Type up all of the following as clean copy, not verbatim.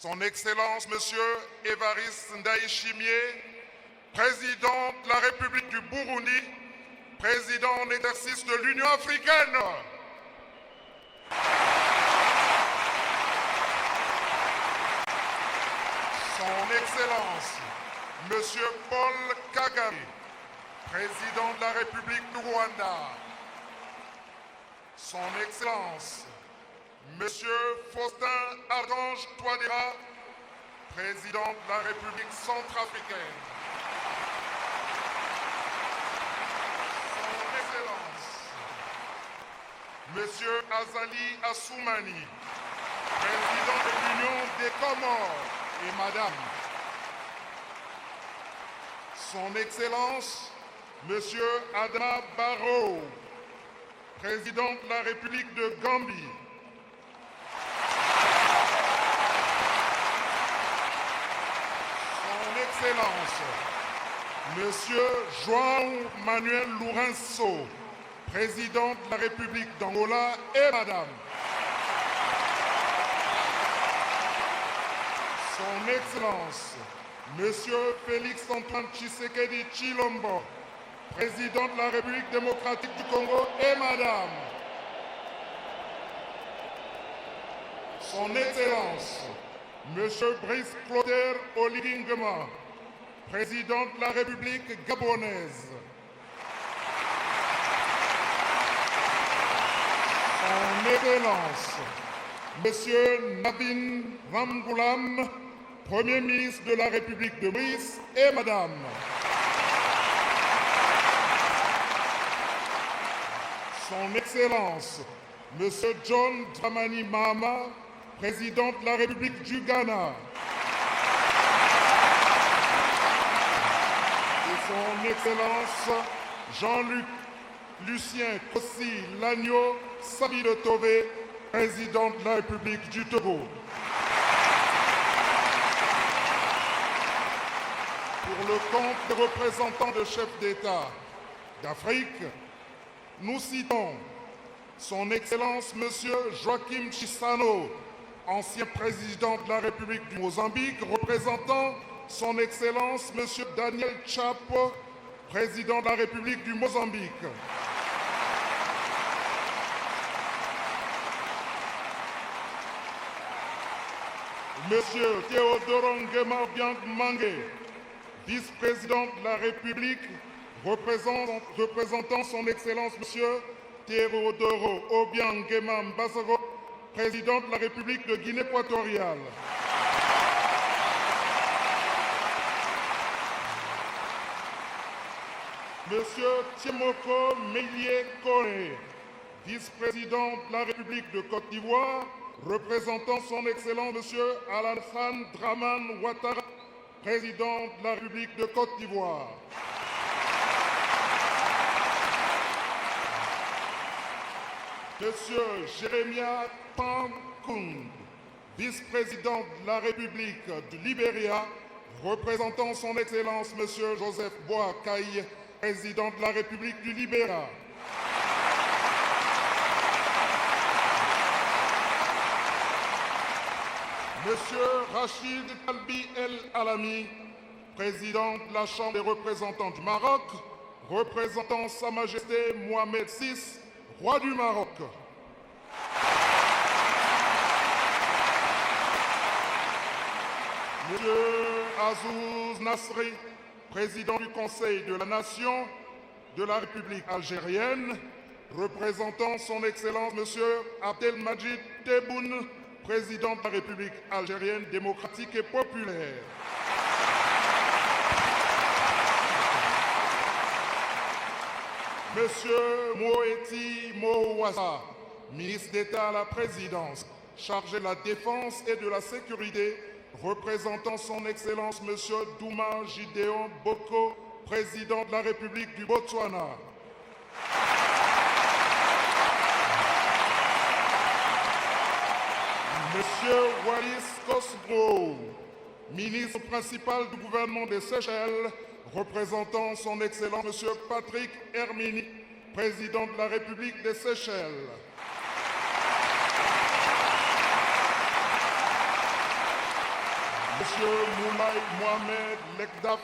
Son Excellence Monsieur Évariste Ndayishimiye, Président de la République du Burundi, Président en exercice de l'Union africaine. Son Excellence Monsieur Paul Kagame, Président de la République du Rwanda. Son Excellence Monsieur Faustin Archange Touadéra, Président de la République centrafricaine. Son Excellence Monsieur Azali Assoumani, Président de l'Union des Comores, et Madame. Son Excellence Monsieur Adama Barrow, Président de la République de Gambie. Son Excellence Monsieur João Manuel Lourenço, Président de la République d'Angola, et Madame. Son Excellence Monsieur Félix Antoine Tshisekedi Tshilombo, Président de la République démocratique du Congo, et Madame. Son Excellence Monsieur Brice Clotaire Oligui Nguema, Président de la République gabonaise. Son Excellence Monsieur Nabin Ramgoolam, Premier ministre de la République de Maurice, et Madame. Son Excellence Monsieur John Dramani Mahama, Président de la République du Ghana. Et son Excellence Jean-Luc Lucien Kossi Lagno Sabine Tové, Président de la République du Togo. Pour le compte des représentants de chefs d'État d'Afrique, nous citons Son Excellence Monsieur Joaquim Chissano, ancien président de la République du Mozambique, représentant Son Excellence Monsieur Daniel Chapo, président de la République du Mozambique. Monsieur Théodoro Nguema Biang-Mange, vice-président de la République, représentant Son Excellence Monsieur Théodoro Obiang Nguema Mbassego, président de la République de Guinée équatoriale. Monsieur Tiemoko Meilié Kone, vice-président de la République de Côte d'Ivoire, représentant Son Excellence Monsieur Alassane Dramane Ouattara, président de la République de Côte d'Ivoire. Monsieur Jérémia Pankung, vice-président de la République du Libéria, représentant Son Excellence Monsieur Joseph Boakai, président de la République du Libéria. Monsieur Rachid Talbi El Alami, président de la Chambre des représentants du Maroc, représentant Sa Majesté Mohamed VI, roi du Maroc. Monsieur Azouz Nasri, président du Conseil de la Nation de la République algérienne, représentant Son Excellence Monsieur Abdelmajid Tebboune, président de la République algérienne démocratique et populaire. Monsieur Moeti Mouassa, ministre d'État à la Présidence, chargé de la Défense et de la Sécurité, représentant Son Excellence Monsieur Douma Gideon Boko, président de la République du Botswana. Monsieur Wallis Kosbro, ministre principal du gouvernement des Seychelles, représentant Son Excellence Monsieur Patrick Hermini, président de la République des Seychelles. Monsieur Moulay Mohamed Lekdaf,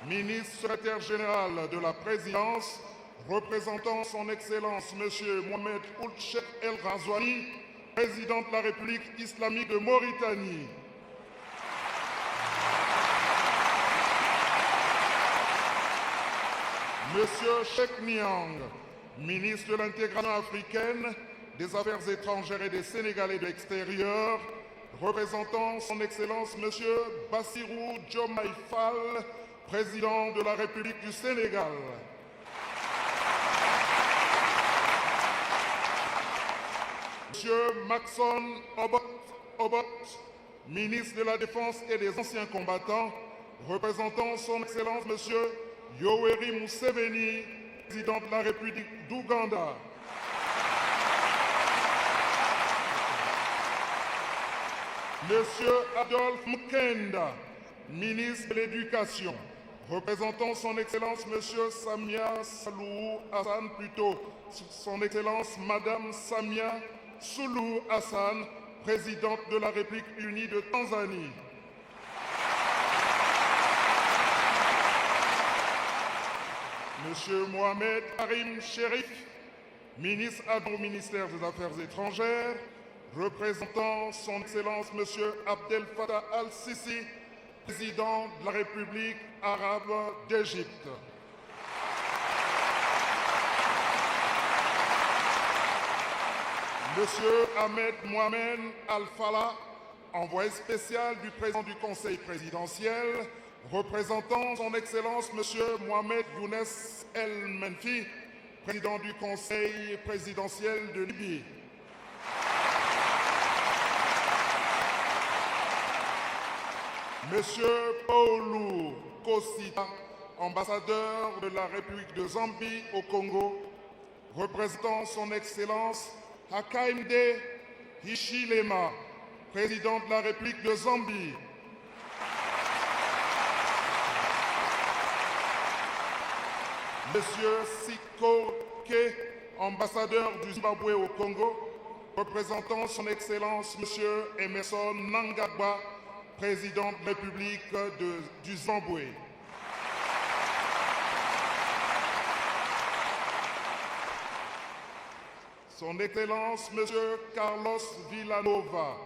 ministre secrétaire général de la Présidence, représentant son Excellence Monsieur Mohamed Ould Cheikh El Ghazouani, président de la République islamique de Mauritanie. Monsieur Cheikh Niang, ministre de l'intégration africaine, des Affaires étrangères et des Sénégalais de l'extérieur, représentant son Excellence Monsieur Bassirou Diomaye Fall, président de la République du Sénégal. Monsieur Maxon Obot, ministre de la Défense et des Anciens Combattants, représentant son Excellence Monsieur Yoweri Museveni, président de la République d'Ouganda. Monsieur Adolphe Mukenda, ministre de l'Éducation, représentant son Excellence Monsieur Samia Suluhu Hassan, plutôt son Excellence Madame Samia Suluhu Hassan, présidente de la République unie de Tanzanie. Monsieur Mohamed Karim Chérif, ministre adjoint au ministère des Affaires étrangères, représentant son Excellence Monsieur Abdel Fattah al-Sisi, président de la République arabe d'Égypte. Monsieur Ahmed Mohamed Al-Fallah, envoyé spécial du président du Conseil présidentiel, représentant son Excellence Monsieur Mohamed Younes El Menfi, président du Conseil présidentiel de Libye. Monsieur Paulu Kosita, ambassadeur de la République de Zambie au Congo, représentant son Excellence Hakainde Hichilema, président de la République de Zambie. Monsieur Siko Ke, ambassadeur du Zimbabwe au Congo, représentant son Excellence Monsieur Emerson Mnangagwa, président de la République du Zimbabwe. Son Excellence Monsieur Carlos Villanova,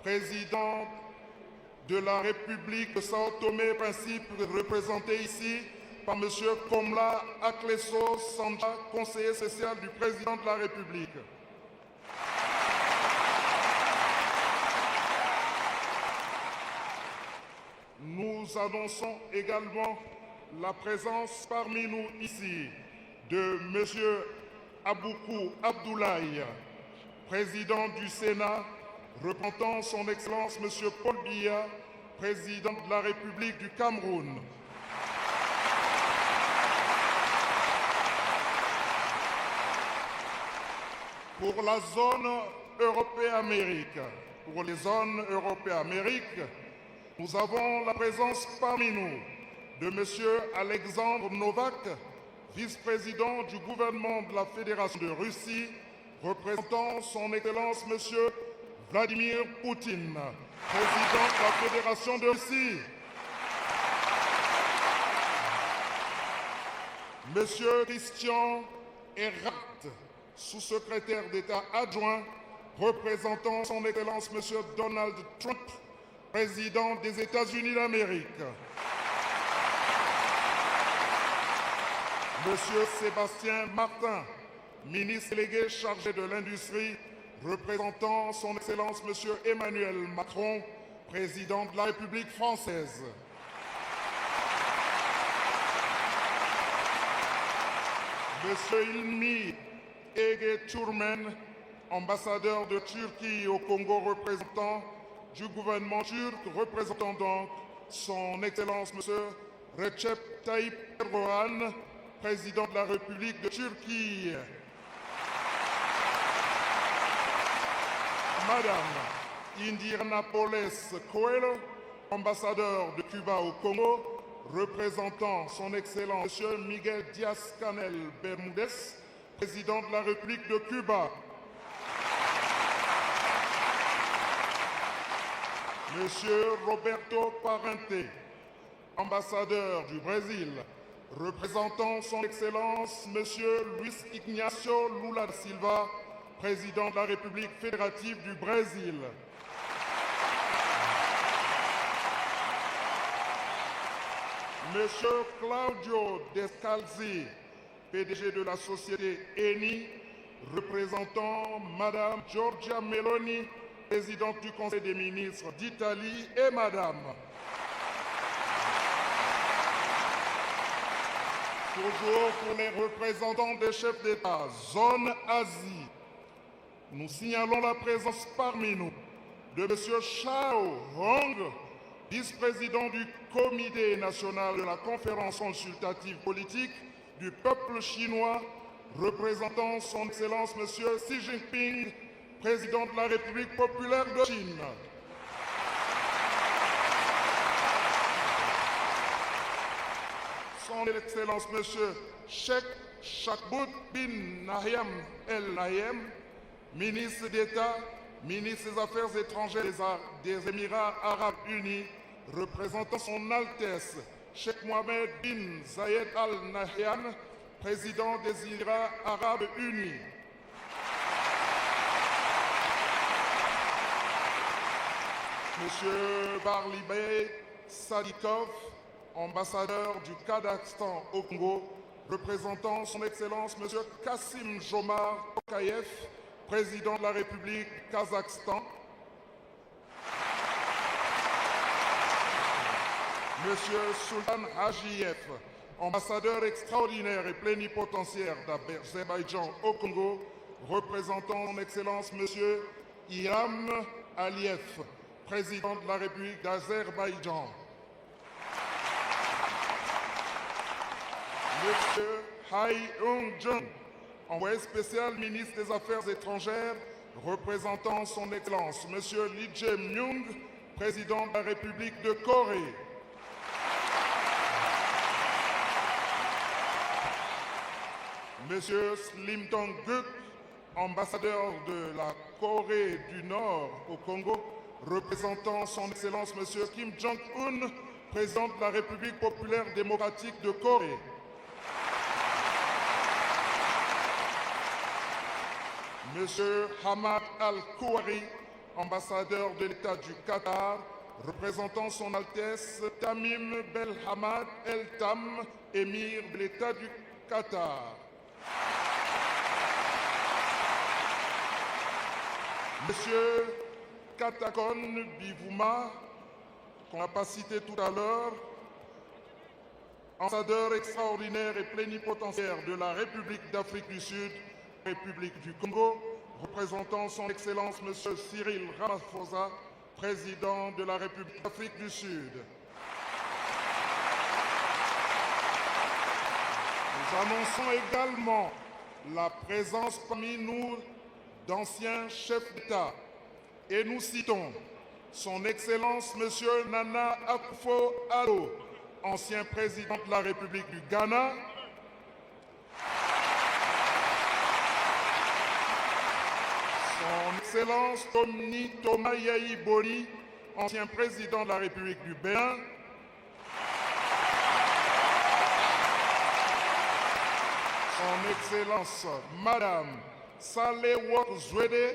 président de la République de Sao Tomé et Principe, représenté ici par Monsieur Komla Akleso Sanja, conseiller spécial du président de la République. Nous annonçons également la présence parmi nous ici de Monsieur Aboukou Abdoulaye, président du Sénat, représentant son Excellence Monsieur Paul Biya, président de la République du Cameroun. Pour la zone Européenne-Amérique, pour les zones Européenne-Amérique, nous avons la présence parmi nous de M. Alexandre Novak, vice-président du gouvernement de la Fédération de Russie, représentant son Excellence M. Vladimir Poutine, président de la Fédération de Russie. M. Christian Erhardt, sous-secrétaire d'État adjoint, représentant son Excellence M. Donald Trump, président des États-Unis d'Amérique. Monsieur Sébastien Martin, ministre délégué chargé de l'Industrie, représentant son Excellence Monsieur Emmanuel Macron, président de la République française. Monsieur Ilmi Ege Turmen, ambassadeur de Turquie au Congo, représentant du gouvernement turc, représentant donc son Excellence Monsieur Recep Tayyip Erdogan, président de la République de Turquie. Madame Indianapolis Coelho, ambassadeur de Cuba au Congo, représentant son Excellence Monsieur Miguel Díaz-Canel Bermúdez, président de la République de Cuba. Monsieur Roberto Parente, ambassadeur du Brésil, représentant son Excellence Monsieur Luis Ignacio Lula da Silva, président de la République fédérative du Brésil. Monsieur Claudio Descalzi, PDG de la société ENI, représentant Madame Giorgia Meloni, présidente du Conseil des ministres d'Italie, et Madame. Toujours pour les représentants des chefs d'État, zone Asie, nous signalons la présence parmi nous de M. Shao Hong, vice-président du Comité national de la conférence consultative politique du peuple chinois, représentant son Excellence M. Xi Jinping, président de la République populaire de Chine. Son Excellence M. Sheikh Shakbout bin Nahyan El Nahyan, ministre d'État, ministre des Affaires étrangères des Émirats arabes unis, représentant son Altesse Sheikh Mohammed bin Zayed Al Nahyan, président des Émirats arabes unis. Monsieur Barlibey Sadikov, ambassadeur du Kazakhstan au Congo, représentant son Excellence M. Kassim Jomart Tokayev, président de la République du Kazakhstan. Monsieur Sultan Hajiev, ambassadeur extraordinaire et plénipotentiaire d'Azerbaïdjan au Congo, représentant son Excellence M. Ilham Aliyev, président de la République d'Azerbaïdjan. Monsieur Hai Hong-jung, envoyé spécial ministre des Affaires étrangères, représentant son Excellence M. Lee Jae-myung, président de la République de Corée. Monsieur Slim Dong-guk, ambassadeur de la Corée du Nord au Congo, représentant son Excellence M. Kim Jong-un, président de la République populaire démocratique de Corée. Monsieur Hamad Al-Kouari, ambassadeur de l'État du Qatar, représentant son Altesse Tamim Bel Hamad El Tam, émir de l'État du Qatar. Monsieur Katakon Bivouma, qu'on n'a pas cité tout à l'heure, ambassadeur extraordinaire et plénipotentiaire de la République d'Afrique du Sud, République du Congo, représentant son Excellence M. Cyril Ramaphosa, président de la République d'Afrique du Sud. Nous annonçons également la présence parmi nous d'anciens chefs d'État et nous citons son Excellence M. Nana Akufo-Addo, ancien président de la République du Ghana, son Excellence Tomni Tomayayi Boni, ancien président de la République du Bénin, son Excellence Madame Sahle-Work Zewde,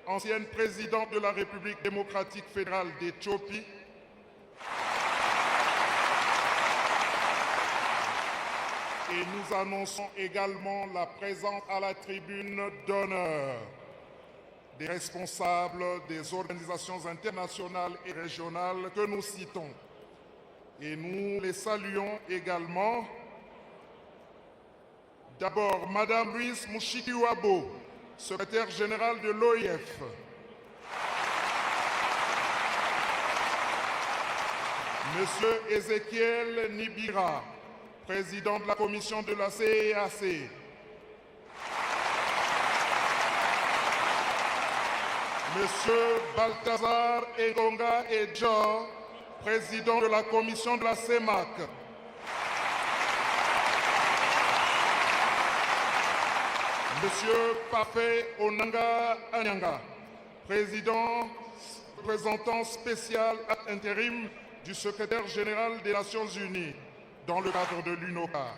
ancienne présidente de la République démocratique fédérale d'Éthiopie, et nous annonçons également la présence à la tribune d'honneur des responsables des organisations internationales et régionales que nous citons. Et nous les saluons également. D'abord, Madame Louise Mushikiwabo, secrétaire générale de l'OIF. Monsieur Ézéchiel Nibira, président de la commission de la CEAC. Monsieur Balthazar Egonga Edjor, président de la commission de la CEMAC. Monsieur Pape Onanga Anyanga, président représentant spécial ad intérim du secrétaire général des Nations Unies dans le cadre de l'UNOCA.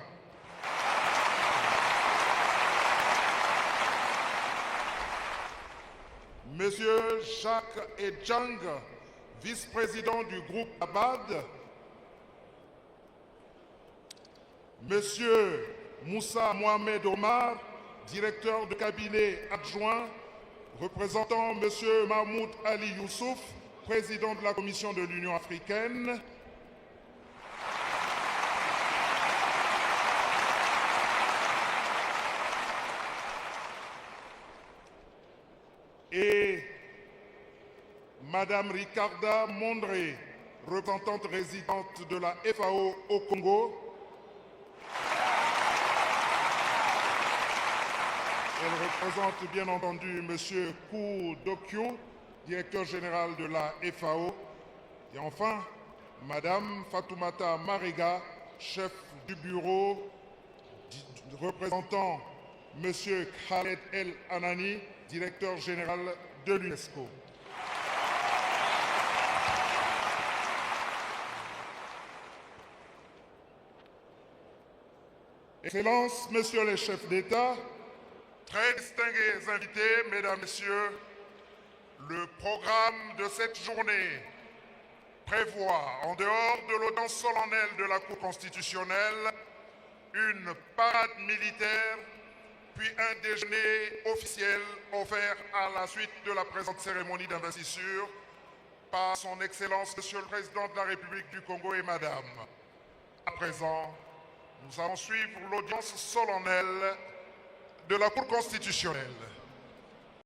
Monsieur Jacques Edjang, vice-président du groupe ABAD. Monsieur Moussa Mohamed Omar, directeur de cabinet adjoint, représentant Monsieur Mahmoud Ali Youssouf, président de la Commission de l'Union africaine. Et Madame Ricarda Mondré, représentante résidente de la FAO au Congo. Elle représente bien entendu M. Kou Dokyo, directeur général de la FAO. Et enfin, Madame Fatoumata Mariga, chef du bureau, représentant M. Khaled El Anani, directeur général de l'UNESCO. Excellences, Messieurs les chefs d'État, très distingués invités, Mesdames, Messieurs, le programme de cette journée prévoit, en dehors de l'audience solennelle de la Cour constitutionnelle, une parade militaire, puis un déjeuner officiel offert à la suite de la présente cérémonie d'investiture par son Excellence, Monsieur le Président de la République du Congo et Madame. À présent, nous allons suivre l'audience solennelle de la Cour constitutionnelle.